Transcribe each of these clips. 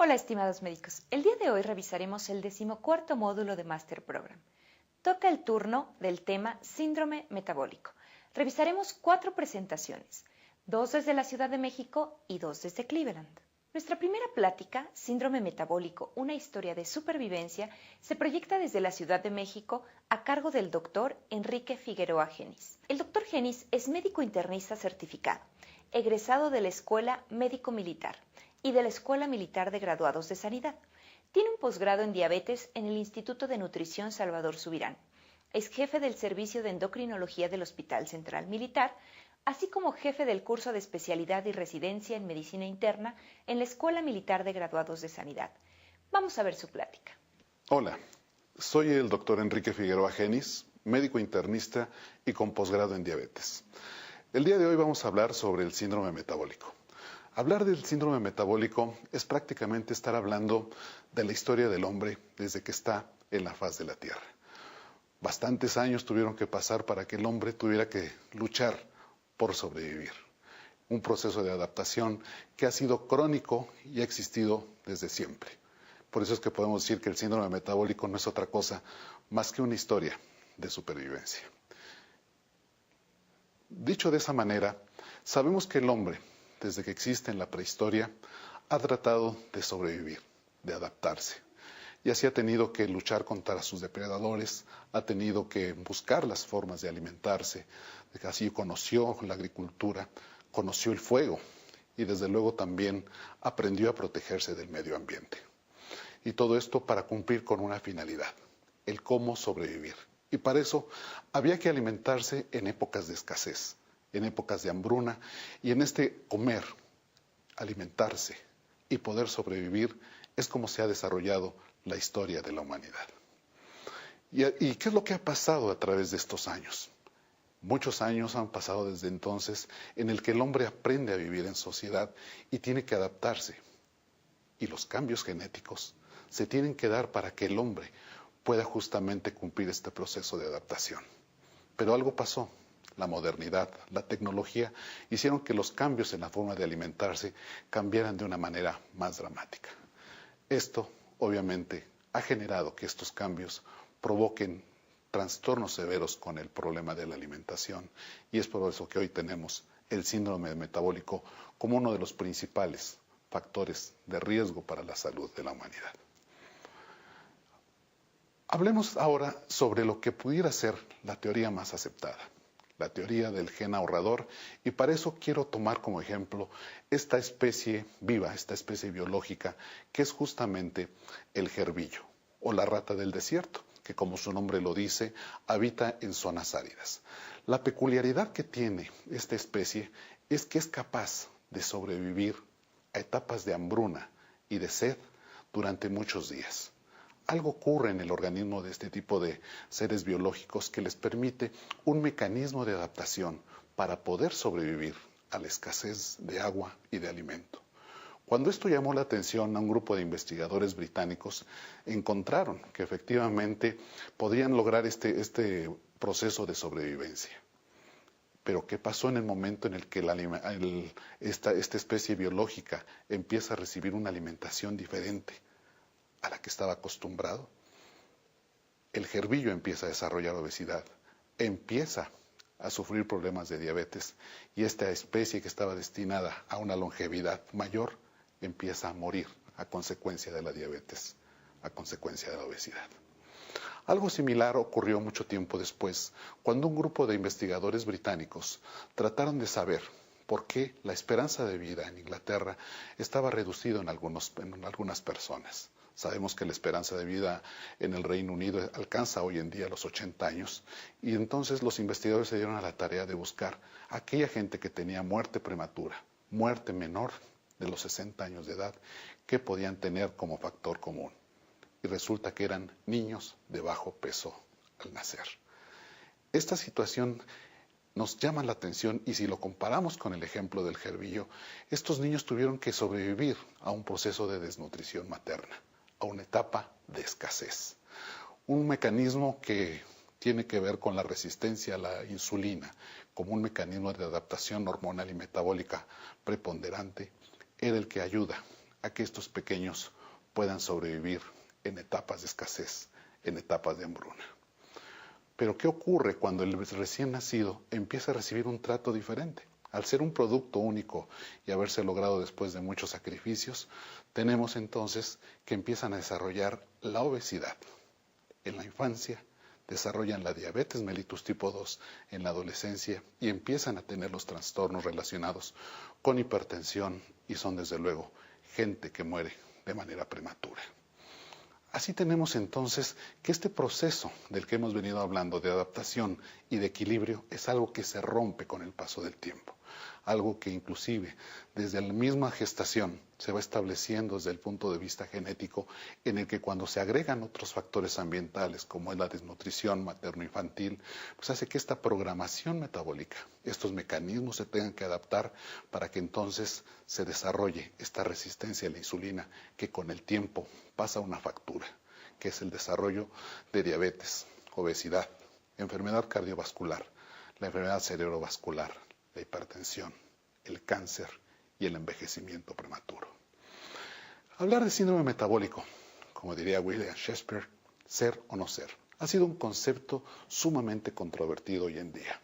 Hola, estimados médicos. El día de hoy revisaremos el 14º módulo de Master Program. Toca el turno del tema síndrome metabólico. Revisaremos 4 presentaciones, 2 desde la Ciudad de México y 2 desde Cleveland. Nuestra primera plática, síndrome metabólico, una historia de supervivencia, se proyecta desde la Ciudad de México a cargo del doctor Enrique Figueroa Genis. El doctor Genis es médico internista certificado, egresado de la Escuela Médico Militar y de la Escuela Militar de Graduados de Sanidad. Tiene un posgrado en diabetes en el Instituto de Nutrición Salvador Subirán. Es jefe del Servicio de Endocrinología del Hospital Central Militar, así como jefe del curso de especialidad y residencia en Medicina Interna en la Escuela Militar de Graduados de Sanidad. Vamos a ver su plática. Hola, soy el doctor Enrique Figueroa Genis, médico internista y con posgrado en diabetes. El día de hoy vamos a hablar sobre el síndrome metabólico. Hablar del síndrome metabólico es prácticamente estar hablando de la historia del hombre desde que está en la faz de la Tierra. Bastantes años tuvieron que pasar para que el hombre tuviera que luchar por sobrevivir. Un proceso de adaptación que ha sido crónico y ha existido desde siempre. Por eso es que podemos decir que el síndrome metabólico no es otra cosa más que una historia de supervivencia. Dicho de esa manera, sabemos que el hombre, desde que existe en la prehistoria, ha tratado de sobrevivir, de adaptarse. Y así ha tenido que luchar contra sus depredadores, ha tenido que buscar las formas de alimentarse, así conoció la agricultura, conoció el fuego y desde luego también aprendió a protegerse del medio ambiente. Y todo esto para cumplir con una finalidad, el cómo sobrevivir. Y para eso había que alimentarse en épocas de escasez, en épocas de hambruna, y en este comer, alimentarse y poder sobrevivir es como se ha desarrollado la historia de la humanidad. ¿Y qué es lo que ha pasado a través de estos años? Muchos años han pasado desde entonces en el que el hombre aprende a vivir en sociedad y tiene que adaptarse. Y los cambios genéticos se tienen que dar para que el hombre pueda justamente cumplir este proceso de adaptación. Pero algo pasó. La modernidad, la tecnología, hicieron que los cambios en la forma de alimentarse cambiaran de una manera más dramática. Esto, obviamente, ha generado que estos cambios provoquen trastornos severos con el problema de la alimentación, y es por eso que hoy tenemos el síndrome metabólico como uno de los principales factores de riesgo para la salud de la humanidad. Hablemos ahora sobre lo que pudiera ser la teoría más aceptada, la teoría del gen ahorrador, y para eso quiero tomar como ejemplo esta especie viva, esta especie biológica, que es justamente el jerbillo, o la rata del desierto, que como su nombre lo dice, habita en zonas áridas. La peculiaridad que tiene esta especie es que es capaz de sobrevivir a etapas de hambruna y de sed durante muchos días. Algo ocurre en el organismo de este tipo de seres biológicos que les permite un mecanismo de adaptación para poder sobrevivir a la escasez de agua y de alimento. Cuando esto llamó la atención a un grupo de investigadores británicos, encontraron que efectivamente podían lograr este proceso de sobrevivencia. Pero ¿qué pasó en el momento en el que esta especie biológica empieza a recibir una alimentación diferente a la que estaba acostumbrado? El jerbillo empieza a desarrollar obesidad, empieza a sufrir problemas de diabetes, y esta especie que estaba destinada a una longevidad mayor empieza a morir a consecuencia de la diabetes, a consecuencia de la obesidad. Algo similar ocurrió mucho tiempo después, cuando un grupo de investigadores británicos trataron de saber por qué la esperanza de vida en Inglaterra estaba reducida en algunas personas. Sabemos que la esperanza de vida en el Reino Unido alcanza hoy en día los 80 años, y entonces los investigadores se dieron a la tarea de buscar a aquella gente que tenía muerte prematura, muerte menor de los 60 años de edad, que podían tener como factor común. Y resulta que eran niños de bajo peso al nacer. Esta situación nos llama la atención, y si lo comparamos con el ejemplo del jerbillo, estos niños tuvieron que sobrevivir a un proceso de desnutrición materna, a una etapa de escasez. Un mecanismo que tiene que ver con la resistencia a la insulina, como un mecanismo de adaptación hormonal y metabólica preponderante, era el que ayuda a que estos pequeños puedan sobrevivir en etapas de escasez, en etapas de hambruna. Pero ¿qué ocurre cuando el recién nacido empieza a recibir un trato diferente? Al ser un producto único y haberse logrado después de muchos sacrificios, tenemos entonces que empiezan a desarrollar la obesidad. En la infancia desarrollan la diabetes mellitus tipo 2 en la adolescencia y empiezan a tener los trastornos relacionados con hipertensión y son desde luego gente que muere de manera prematura. Así tenemos entonces que este proceso del que hemos venido hablando de adaptación y de equilibrio es algo que se rompe con el paso del tiempo, algo que inclusive desde la misma gestación se va estableciendo desde el punto de vista genético, en el que cuando se agregan otros factores ambientales como es la desnutrición materno-infantil, pues hace que esta programación metabólica, estos mecanismos se tengan que adaptar para que entonces se desarrolle esta resistencia a la insulina que con el tiempo pasa una factura, que es el desarrollo de diabetes, obesidad, enfermedad cardiovascular, la enfermedad cerebrovascular, la hipertensión, el cáncer y el envejecimiento prematuro. Hablar de síndrome metabólico, como diría William Shakespeare, ser o no ser, ha sido un concepto sumamente controvertido hoy en día,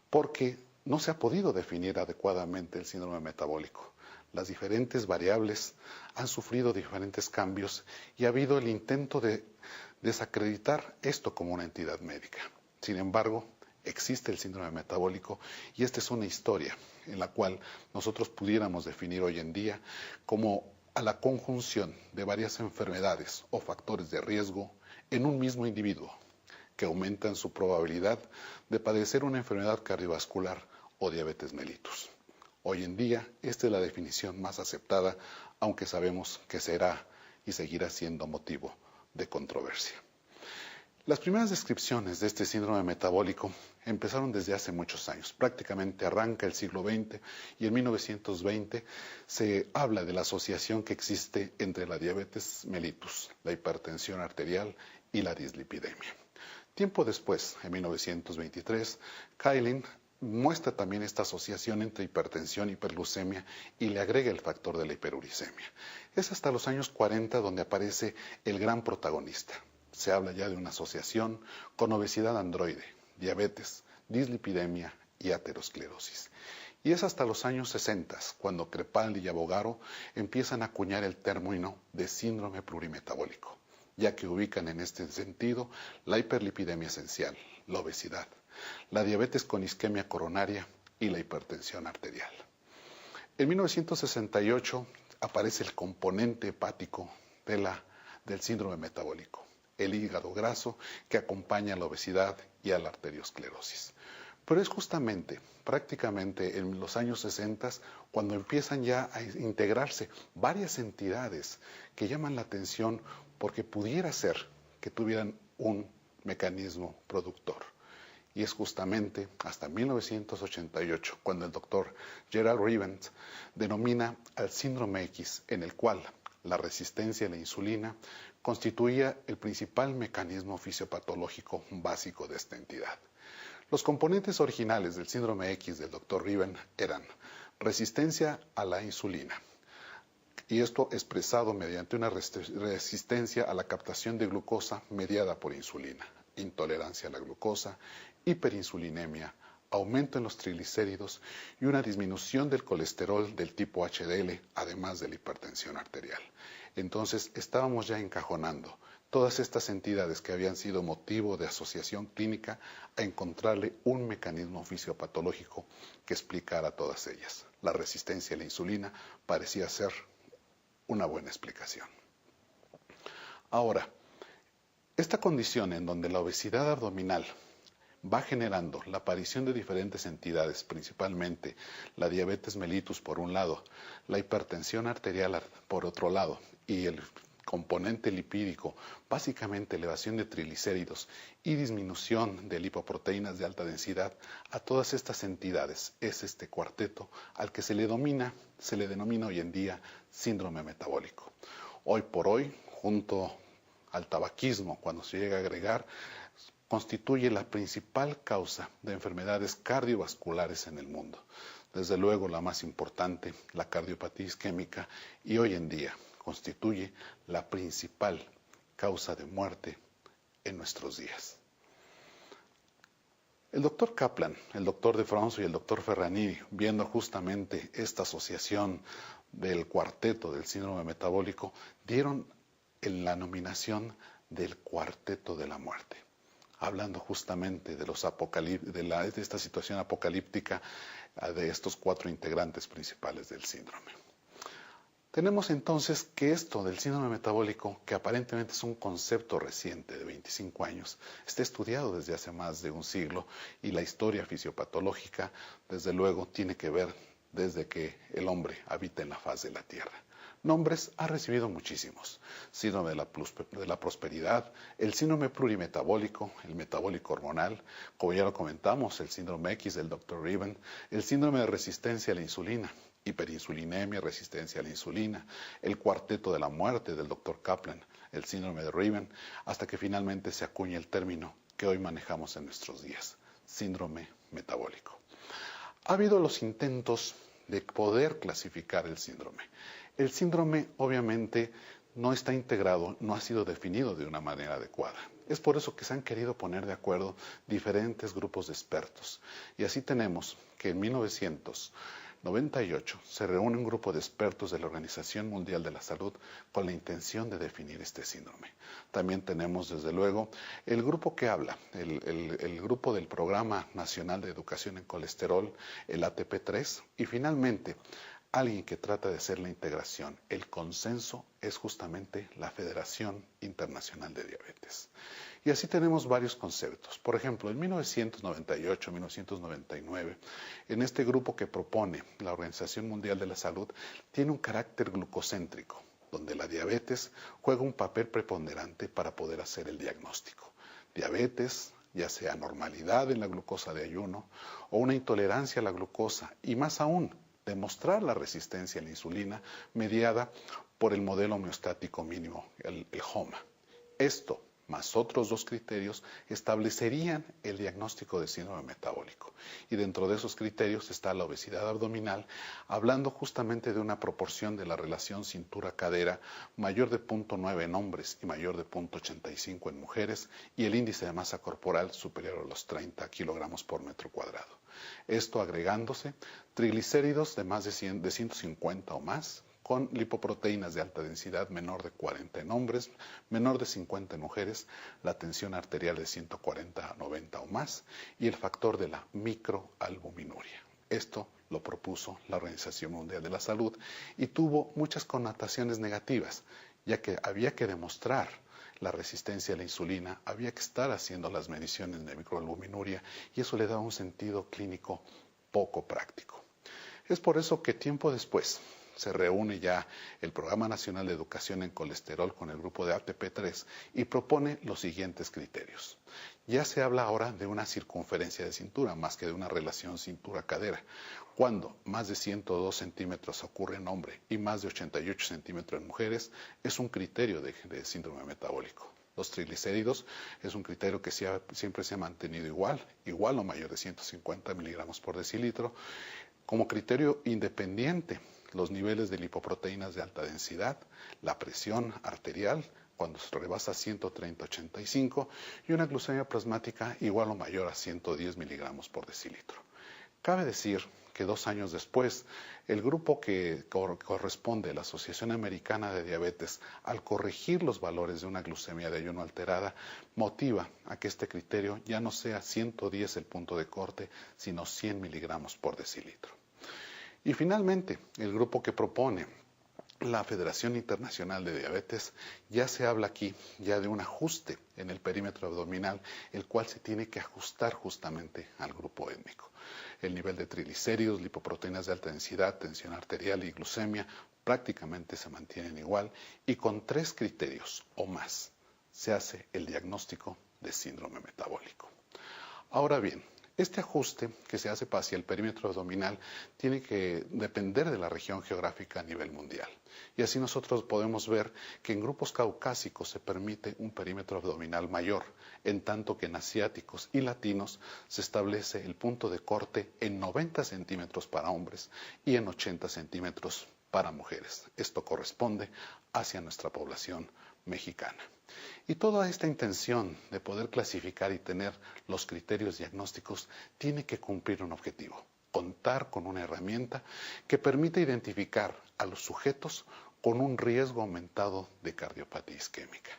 porque no se ha podido definir adecuadamente el síndrome metabólico. Las diferentes variables han sufrido diferentes cambios y ha habido el intento de desacreditar esto como una entidad médica. Sin embargo, existe el síndrome metabólico y esta es una historia en la cual nosotros pudiéramos definir hoy en día como a la conjunción de varias enfermedades o factores de riesgo en un mismo individuo que aumentan su probabilidad de padecer una enfermedad cardiovascular o diabetes mellitus. Hoy en día, esta es la definición más aceptada, aunque sabemos que será y seguirá siendo motivo de controversia. Las primeras descripciones de este síndrome metabólico empezaron desde hace muchos años. Prácticamente arranca el siglo XX y en 1920 se habla de la asociación que existe entre la diabetes mellitus, la hipertensión arterial y la dislipidemia. Tiempo después, en 1923, Kaelin muestra también esta asociación entre hipertensión y hiperglucemia y le agrega el factor de la hiperuricemia. Es hasta los años 40 donde aparece el gran protagonista. Se habla ya de una asociación con obesidad androide, diabetes, dislipidemia y aterosclerosis. Y es hasta los años 60 cuando Crepaldi y Avogadro empiezan a acuñar el término de síndrome plurimetabólico, ya que ubican en este sentido la hiperlipidemia esencial, la obesidad, la diabetes con isquemia coronaria y la hipertensión arterial. En 1968 aparece el componente hepático del síndrome metabólico, el hígado graso que acompaña a la obesidad y a la arteriosclerosis. Pero es justamente, prácticamente en los años 60, cuando empiezan ya a integrarse varias entidades que llaman la atención porque pudiera ser que tuvieran un mecanismo productor. Y es justamente hasta 1988 cuando el doctor Gerald Rivent denomina al síndrome X, en el cual la resistencia a la insulina constituía el principal mecanismo fisiopatológico básico de esta entidad. Los componentes originales del síndrome X del Dr. Rivent eran resistencia a la insulina, y esto expresado mediante una resistencia a la captación de glucosa mediada por insulina, intolerancia a la glucosa, hiperinsulinemia, aumento en los triglicéridos y una disminución del colesterol del tipo HDL, además de la hipertensión arterial. Entonces estábamos ya encajonando todas estas entidades que habían sido motivo de asociación clínica a encontrarle un mecanismo fisiopatológico que explicara todas ellas. La resistencia a la insulina parecía ser una buena explicación. Ahora, esta condición en donde la obesidad abdominal va generando la aparición de diferentes entidades, principalmente la diabetes mellitus por un lado, la hipertensión arterial por otro lado y el componente lipídico, básicamente elevación de triglicéridos y disminución de lipoproteínas de alta densidad, a todas estas entidades es este cuarteto al que se le denomina hoy en día síndrome metabólico. Hoy por hoy, junto al tabaquismo, cuando se llega a agregar, constituye la principal causa de enfermedades cardiovasculares en el mundo. Desde luego la más importante, la cardiopatía isquémica, y hoy en día constituye la principal causa de muerte en nuestros días. El doctor Kaplan, el doctor de Fronzo y el doctor Ferranini, viendo justamente esta asociación del cuarteto del síndrome metabólico, dieron en la nominación del cuarteto de la muerte, hablando justamente de esta situación apocalíptica de estos 4 integrantes principales del síndrome. Tenemos entonces que esto del síndrome metabólico, que aparentemente es un concepto reciente de 25 años, está estudiado desde hace más de un siglo, y la historia fisiopatológica, desde luego, tiene que ver desde que el hombre habita en la faz de la Tierra. Nombres ha recibido muchísimos: síndrome de la prosperidad, el síndrome plurimetabólico, el metabólico hormonal, como ya lo comentamos, el síndrome X del Dr. Riven, el síndrome de resistencia a la insulina, hiperinsulinemia, resistencia a la insulina, el cuarteto de la muerte del Dr. Kaplan, el síndrome de Riven, hasta que finalmente se acuña el término que hoy manejamos en nuestros días: síndrome metabólico. Ha habido los intentos de poder clasificar el síndrome. El síndrome obviamente no está integrado, no ha sido definido de una manera adecuada. Es por eso que se han querido poner de acuerdo diferentes grupos de expertos. Y así tenemos que en 1998 se reúne un grupo de expertos de la Organización Mundial de la Salud con la intención de definir este síndrome. También tenemos, desde luego, el grupo que habla, el grupo del Programa Nacional de Educación en Colesterol, el ATP3, y finalmente alguien que trata de hacer la integración. El consenso es justamente la Federación Internacional de Diabetes. Y así tenemos varios conceptos. Por ejemplo, en 1998-1999, en este grupo que propone la Organización Mundial de la Salud, tiene un carácter glucocéntrico, donde la diabetes juega un papel preponderante para poder hacer el diagnóstico. Diabetes, ya sea normalidad en la glucosa de ayuno o una intolerancia a la glucosa, y más aún, demostrar la resistencia a la insulina mediada por el modelo homeostático mínimo, el HOMA. Esto, más otros 2 criterios, establecerían el diagnóstico de síndrome metabólico. Y dentro de esos criterios está la obesidad abdominal, hablando justamente de una proporción de la relación cintura-cadera mayor de 0.9 en hombres y mayor de 0.85 en mujeres, y el índice de masa corporal superior a los 30 kilogramos por metro cuadrado. Esto agregándose triglicéridos de más de 150 o más, con lipoproteínas de alta densidad menor de 40 en hombres, menor de 50 en mujeres, la tensión arterial de 140 a 90 o más, y el factor de la microalbuminuria. Esto lo propuso la Organización Mundial de la Salud y tuvo muchas connotaciones negativas, ya que había que demostrar la resistencia a la insulina, había que estar haciendo las mediciones de microalbuminuria, y eso le daba un sentido clínico poco práctico. Es por eso que tiempo después se reúne ya el Programa Nacional de Educación en Colesterol con el grupo de ATP3 y propone los siguientes criterios. Ya se habla ahora de una circunferencia de cintura más que de una relación cintura-cadera. Cuando más de 102 centímetros ocurre en hombre y más de 88 centímetros en mujeres, es un criterio de síndrome metabólico. Los triglicéridos es un criterio que siempre se ha mantenido igual o mayor de 150 miligramos por decilitro. Como criterio independiente, los niveles de lipoproteínas de alta densidad, la presión arterial cuando se rebasa 130-85 y una glucemia plasmática igual o mayor a 110 miligramos por decilitro. Cabe decir que 2 años después, el grupo que corresponde a la Asociación Americana de Diabetes, al corregir los valores de una glucemia de ayuno alterada, motiva a que este criterio ya no sea 110 el punto de corte, sino 100 miligramos por decilitro. Y finalmente, el grupo que propone la Federación Internacional de Diabetes, ya se habla aquí ya de un ajuste en el perímetro abdominal, el cual se tiene que ajustar justamente al grupo étnico. El nivel de triglicéridos, lipoproteínas de alta densidad, tensión arterial y glucemia prácticamente se mantienen igual, y con 3 criterios o más se hace el diagnóstico de síndrome metabólico. Ahora bien, Este ajuste que se hace hacia el perímetro abdominal tiene que depender de la región geográfica a nivel mundial. Y así nosotros podemos ver que en grupos caucásicos se permite un perímetro abdominal mayor, en tanto que en asiáticos y latinos se establece el punto de corte en 90 centímetros para hombres y en 80 centímetros para mujeres. Esto corresponde hacia nuestra población mexicana. Y toda esta intención de poder clasificar y tener los criterios diagnósticos tiene que cumplir un objetivo: contar con una herramienta que permita identificar a los sujetos con un riesgo aumentado de cardiopatía isquémica.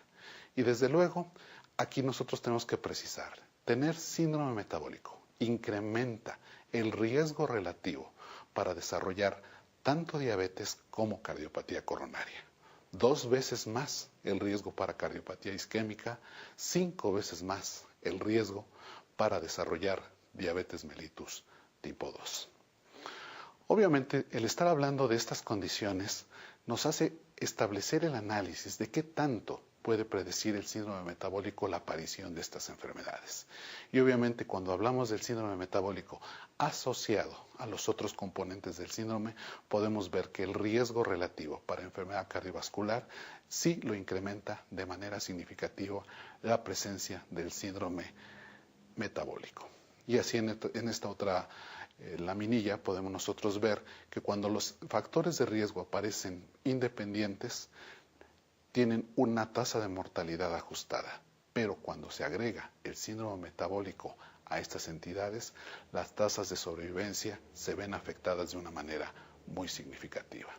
Y desde luego, aquí nosotros tenemos que precisar, tener síndrome metabólico incrementa el riesgo relativo para desarrollar tanto diabetes como cardiopatía coronaria. 2 veces más el riesgo para cardiopatía isquémica, 5 veces más el riesgo para desarrollar diabetes mellitus tipo 2. Obviamente, el estar hablando de estas condiciones nos hace establecer el análisis de qué tanto puede predecir el síndrome metabólico la aparición de estas enfermedades. Y obviamente cuando hablamos del síndrome metabólico asociado a los otros componentes del síndrome, podemos ver que el riesgo relativo para enfermedad cardiovascular sí lo incrementa de manera significativa la presencia del síndrome metabólico. Y así en esta otra laminilla podemos nosotros ver que cuando los factores de riesgo aparecen independientes, tienen una tasa de mortalidad ajustada, pero cuando se agrega el síndrome metabólico a estas entidades, las tasas de sobrevivencia se ven afectadas de una manera muy significativa.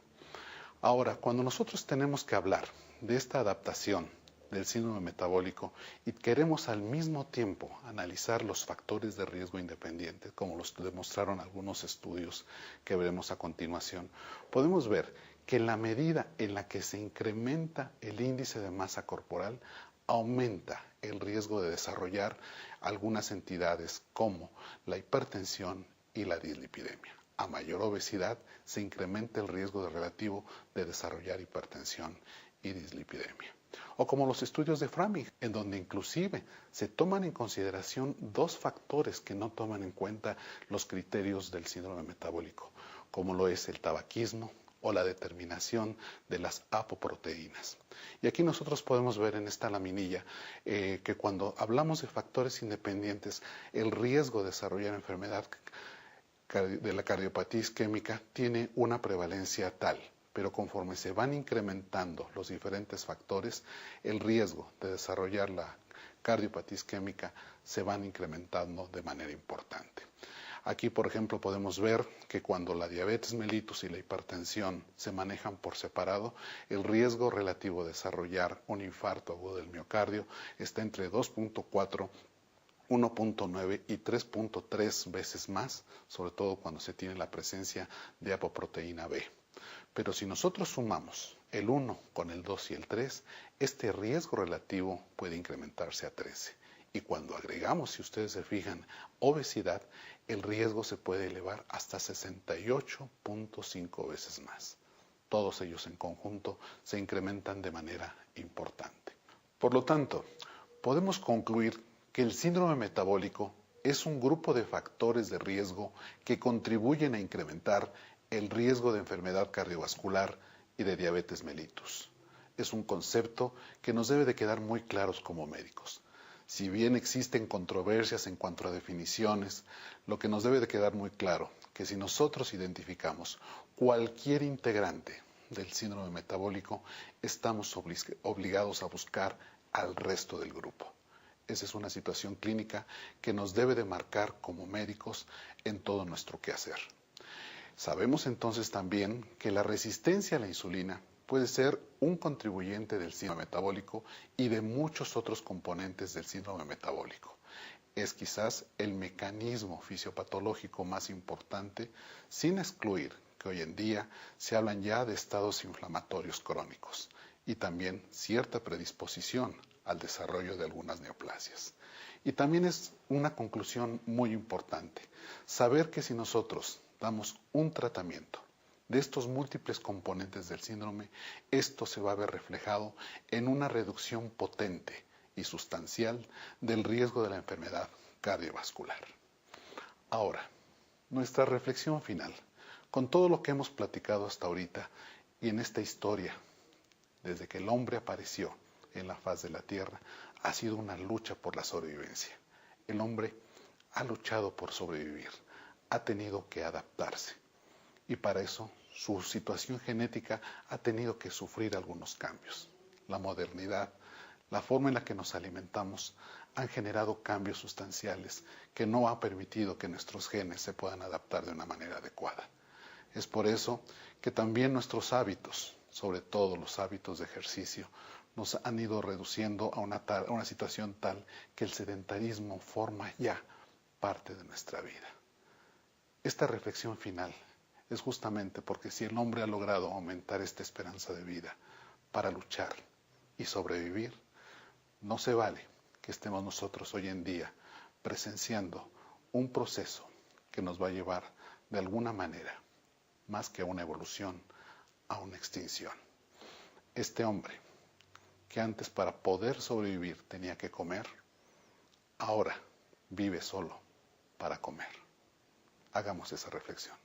Ahora, cuando nosotros tenemos que hablar de esta adaptación del síndrome metabólico y queremos al mismo tiempo analizar los factores de riesgo independientes, como los demostraron algunos estudios que veremos a continuación, podemos ver que en la medida en la que se incrementa el índice de masa corporal, aumenta el riesgo de desarrollar algunas entidades como la hipertensión y la dislipidemia. A mayor obesidad se incrementa el riesgo relativo de desarrollar hipertensión y dislipidemia. O como los estudios de Framing, en donde inclusive se toman en consideración 2 factores que no toman en cuenta los criterios del síndrome metabólico, como lo es el tabaquismo o la determinación de las apoproteínas. Y aquí nosotros podemos ver en esta laminilla que cuando hablamos de factores independientes, el riesgo de desarrollar enfermedad de la cardiopatía isquémica tiene una prevalencia tal, pero conforme se van incrementando los diferentes factores, el riesgo de desarrollar la cardiopatía isquémica se van incrementando de manera importante. Aquí, por ejemplo, podemos ver que cuando la diabetes mellitus y la hipertensión se manejan por separado, el riesgo relativo de desarrollar un infarto agudo del miocardio está entre 2.4, 1.9 y 3.3 veces más, sobre todo cuando se tiene la presencia de apoproteína B. Pero si nosotros sumamos el 1 con el 2 y el 3, este riesgo relativo puede incrementarse a 13. Y cuando agregamos, si ustedes se fijan, obesidad, el riesgo se puede elevar hasta 68.5 veces más. Todos ellos en conjunto se incrementan de manera importante. Por lo tanto, podemos concluir que el síndrome metabólico es un grupo de factores de riesgo que contribuyen a incrementar el riesgo de enfermedad cardiovascular y de diabetes mellitus. Es un concepto que nos debe de quedar muy claros como médicos. Si bien existen controversias en cuanto a definiciones, lo que nos debe de quedar muy claro que si nosotros identificamos cualquier integrante del síndrome metabólico, estamos obligados a buscar al resto del grupo. Esa es una situación clínica que nos debe de marcar como médicos en todo nuestro quehacer. Sabemos entonces también que la resistencia a la insulina puede ser un contribuyente del síndrome metabólico y de muchos otros componentes del síndrome metabólico. Es quizás el mecanismo fisiopatológico más importante, sin excluir que hoy en día se hablan ya de estados inflamatorios crónicos y también cierta predisposición al desarrollo de algunas neoplasias. Y también es una conclusión muy importante, saber que si nosotros damos un tratamiento de estos múltiples componentes del síndrome, esto se va a ver reflejado en una reducción potente y sustancial del riesgo de la enfermedad cardiovascular. Ahora, nuestra reflexión final, con todo lo que hemos platicado hasta ahorita y en esta historia, desde que el hombre apareció en la faz de la tierra, ha sido una lucha por la sobrevivencia. El hombre ha luchado por sobrevivir, ha tenido que adaptarse y para eso su situación genética ha tenido que sufrir algunos cambios. La modernidad, la forma en la que nos alimentamos han generado cambios sustanciales que no han permitido que nuestros genes se puedan adaptar de una manera adecuada. Es por eso que también nuestros hábitos, sobre todo los hábitos de ejercicio, nos han ido reduciendo a una situación tal que el sedentarismo forma ya parte de nuestra vida. Esta reflexión final es justamente porque si el hombre ha logrado aumentar esta esperanza de vida para luchar y sobrevivir, no se vale que estemos nosotros hoy en día presenciando un proceso que nos va a llevar de alguna manera, más que a una evolución, a una extinción. Este hombre, que antes para poder sobrevivir tenía que comer, ahora vive solo para comer. Hagamos esa reflexión.